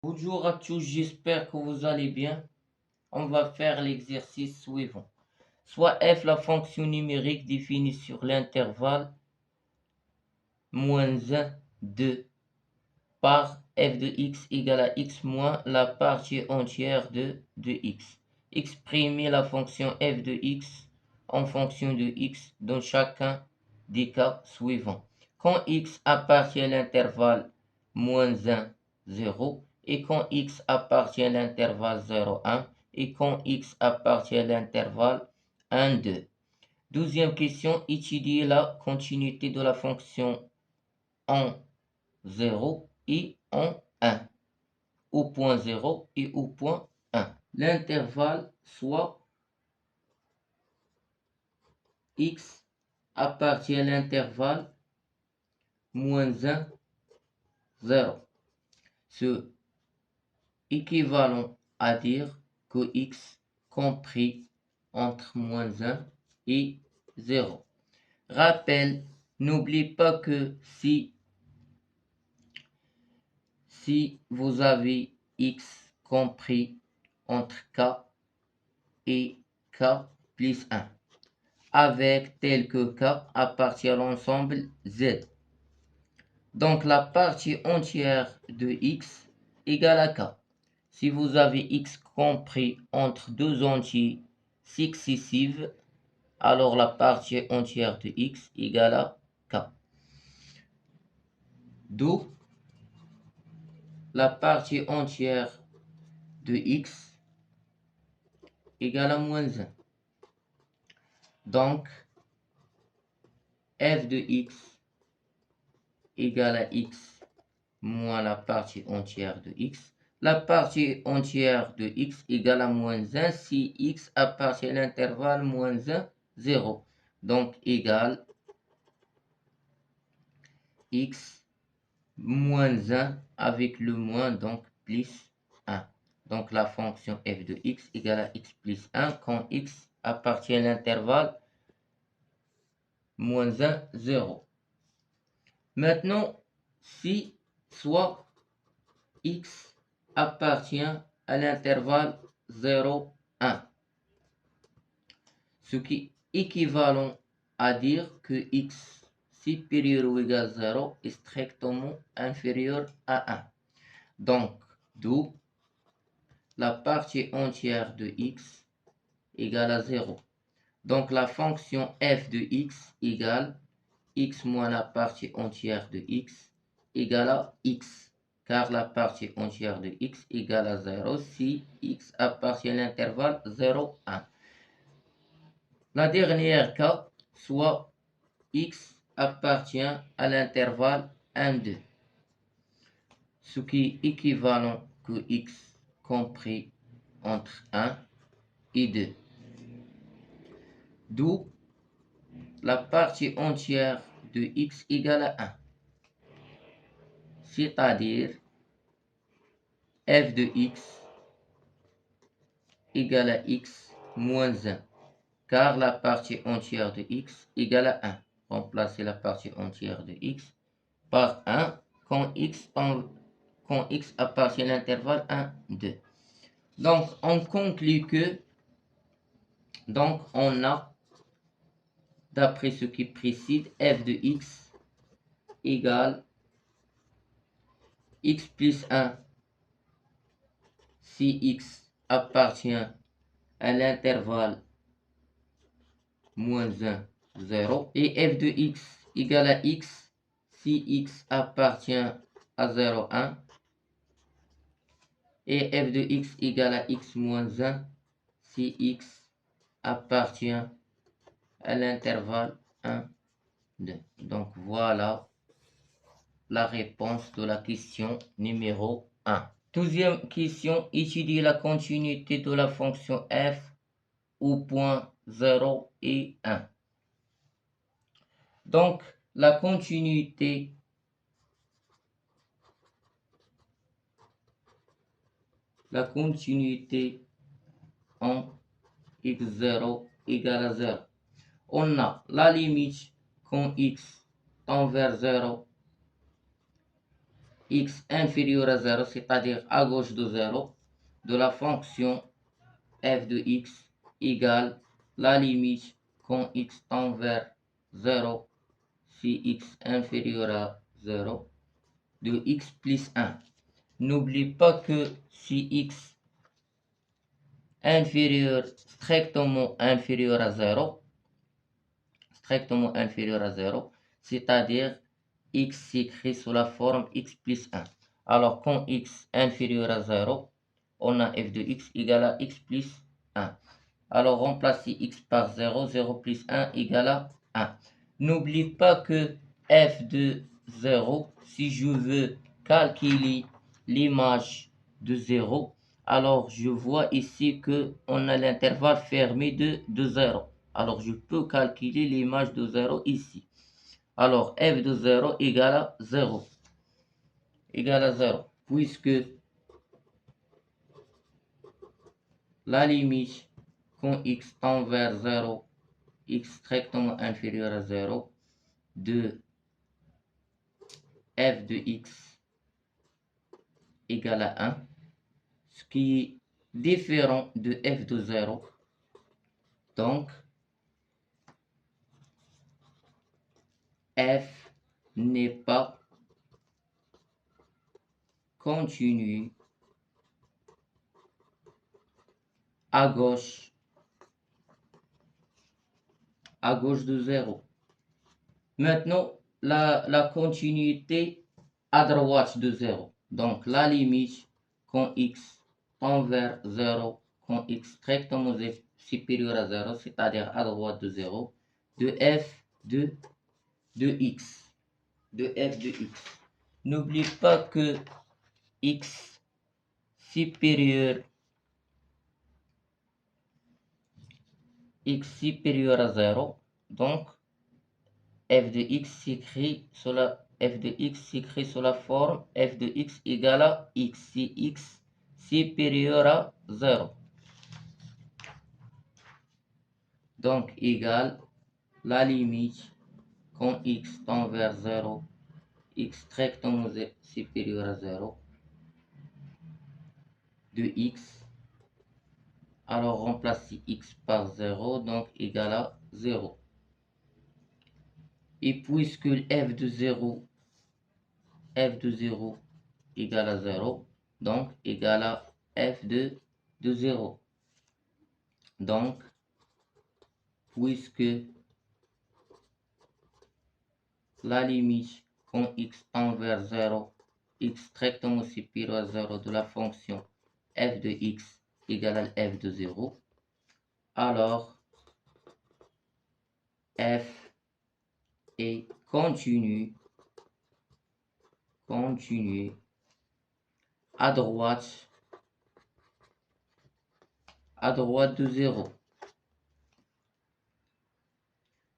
Bonjour à tous, j'espère que vous allez bien. On va faire l'exercice suivant. Soit f la fonction numérique définie sur l'intervalle -1, 2 par f de x égale à x moins la partie entière de x. Exprimer la fonction f de x en fonction de x dans chacun des cas suivants. Quand x appartient à l'intervalle -1, 0, et quand x appartient à l'intervalle 0, 1, et quand x appartient à l'intervalle 1, 2. Deuxième question, étudier la continuité de la fonction en 0 et en 1, au point 0 et au point 1. L'intervalle soit x appartient à l'intervalle -1, 0. C'est équivalent à dire que x compris entre -1 et 0. Rappel, n'oublie pas que si vous avez x compris entre k et k plus 1, avec tel que k appartient à l'ensemble z. Donc la partie entière de x égale à k. Si vous avez x compris entre deux entiers successifs, alors la partie entière de x égale à k. D'où la partie entière de x égale à -1. Donc, f de x égale à x moins la partie entière de x. La partie entière de x égale à -1 si x appartient à l'intervalle -1, 0. Donc, égale x moins 1 avec le moins, donc plus 1. Donc, la fonction f de x égale à x plus 1 quand x appartient à l'intervalle -1, 0. Maintenant, si soit x appartient à l'intervalle 0, 1, ce qui est équivalent à dire que x supérieur ou égal à 0 est strictement inférieur à 1. Donc, d'où la partie entière de x égale à 0. Donc, la fonction f de x égale x moins la partie entière de x égale à x, car la partie entière de x égale à 0 si x appartient à l'intervalle 0, 1. La dernière cas, soit x appartient à l'intervalle 1, 2, ce qui est équivalent que x compris entre 1 et 2. D'où la partie entière de x égale à 1. C'est-à-dire f de x égale à x moins 1, car la partie entière de x égale à 1. Remplacez la partie entière de x par 1 quand x appartient à l'intervalle 1, 2. Donc, on conclut que, donc on a, d'après ce qui précède, f de x égale x plus 1 si x appartient à l'intervalle -1, 0, et f de x égale à x si x appartient à 0, 1, et f de x égale à x moins 1 si x appartient à l'intervalle 1, 2. Donc voilà la réponse de la question numéro 1. Deuxième question, étudier la continuité de la fonction f au point 0 et 1. Donc, la continuité en x0 égale à 0. On a la limite quand x tend vers 0 x inférieur à 0, c'est-à-dire à gauche de 0, de la fonction f de x égale la limite quand x tend vers 0, si x inférieur à 0, de x plus 1. N'oublie pas que si x inférieur, strictement inférieur à 0, c'est-à-dire x s'écrit sous la forme x plus 1. Alors, quand x inférieur à 0, on a f de x égale à x plus 1. Alors, remplacez x par 0, 0 plus 1 égale à 1. N'oublie pas que f de 0, si je veux calculer l'image de 0, alors je vois ici que on a l'intervalle fermé de 0. Alors, je peux calculer l'image de 0 ici. Alors, f de 0 égale à 0. Puisque la limite quand x tend vers 0, x strictement inférieur à 0, de f de x égale à 1, ce qui est différent de f de 0. Donc, f n'est pas continu à gauche de 0. Maintenant, la continuité à droite de 0. Donc, la limite quand x tend vers 0, quand x strictement supérieur à 0, c'est-à-dire à droite de 0, de f de x. N'oublie pas que x supérieur à 0, donc f de x s'écrit sur la forme f de x égale à x, si x supérieur à 0. Donc, égale la limite quand x tend vers 0, x strictement supérieur à 0, de x. Alors, remplacer x par 0, donc égale à 0. Et puisque f de 0 égale à 0, donc égale à f de 0. Donc, puisque la limite quand x tend vers 0, x strictement supérieur à 0 de la fonction f de x égale à f de 0, alors f est continu à droite de 0.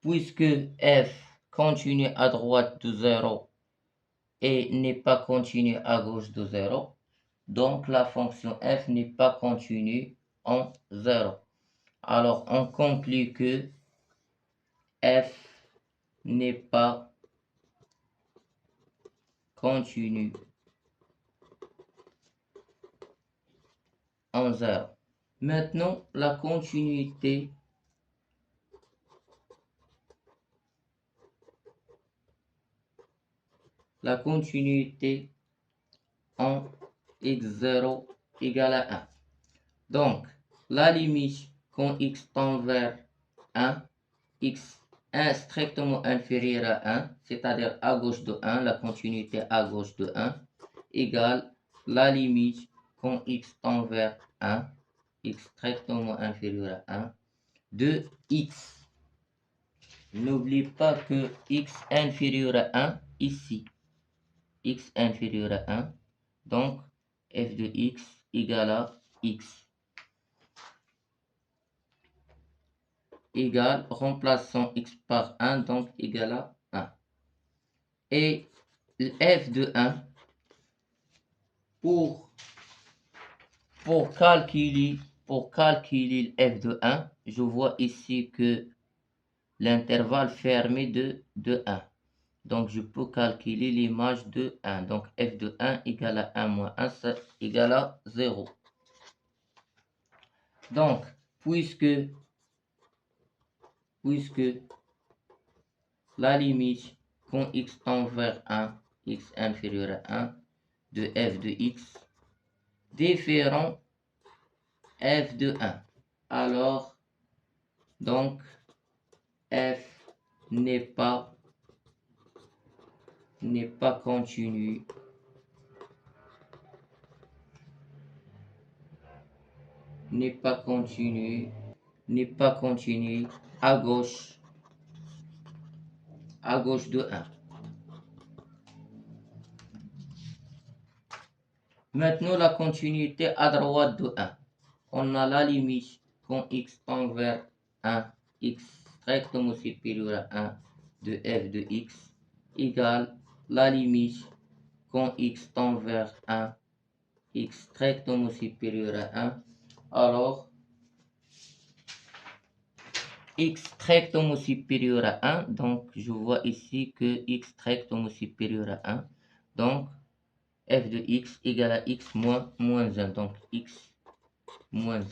Puisque f continue à droite de 0 et n'est pas continu à gauche de 0, donc la fonction f n'est pas continue en 0. Alors on conclut que f n'est pas continu en 0. Maintenant, la continuité en x0 égale à 1. Donc, la limite quand x tend vers 1, x 1 strictement inférieur à 1, c'est-à-dire à gauche de 1, la continuité à gauche de 1, égale la limite quand x tend vers 1, x strictement inférieur à 1, de x. N'oublie pas que x inférieur à 1, ici, x inférieur à 1, donc f de x égale à x. Égale, remplaçons x par 1, donc égale à 1. Et f de 1, pour calculer f de 1, je vois ici que l'intervalle fermé de 1. Donc, je peux calculer l'image de 1. Donc, f de 1 égale à 1 moins 1, ça égale à 0. Donc, puisque la limite quand x tend vers 1, x inférieur à 1, de f de x différent f de 1. Alors, donc, f n'est pas continu. N'est pas continu à gauche de 1. Maintenant, la continuité à droite de 1. On a la limite quand x tend vers 1, x strictement supérieur à 1 de f de x égale la limite quand x tend vers 1, x strictement supérieur à 1. Alors, x strictement supérieur à 1, donc je vois ici que x strictement supérieur à 1, donc f de x égale à x moins 1, donc x moins 1.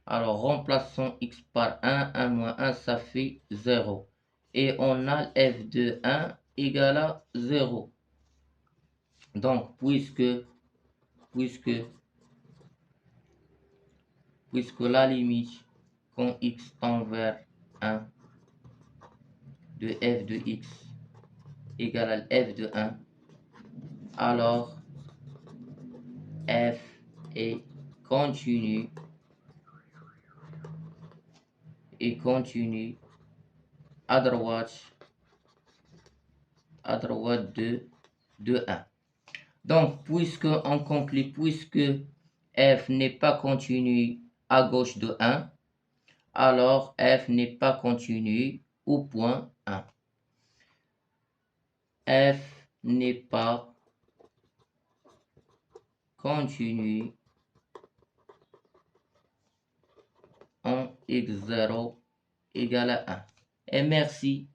Alors remplaçons x par 1, 1 moins 1, ça fait 0. Et on a f de 1 égale à 0. Donc puisque la limite quand x tend vers 1 de f de x égale à f de 1, alors f est continu à droite de 1. Donc, puisque on conclut, puisque f n'est pas continu à gauche de 1, alors f n'est pas continu au point 1. F n'est pas continu en x0 égale à 1. Et merci.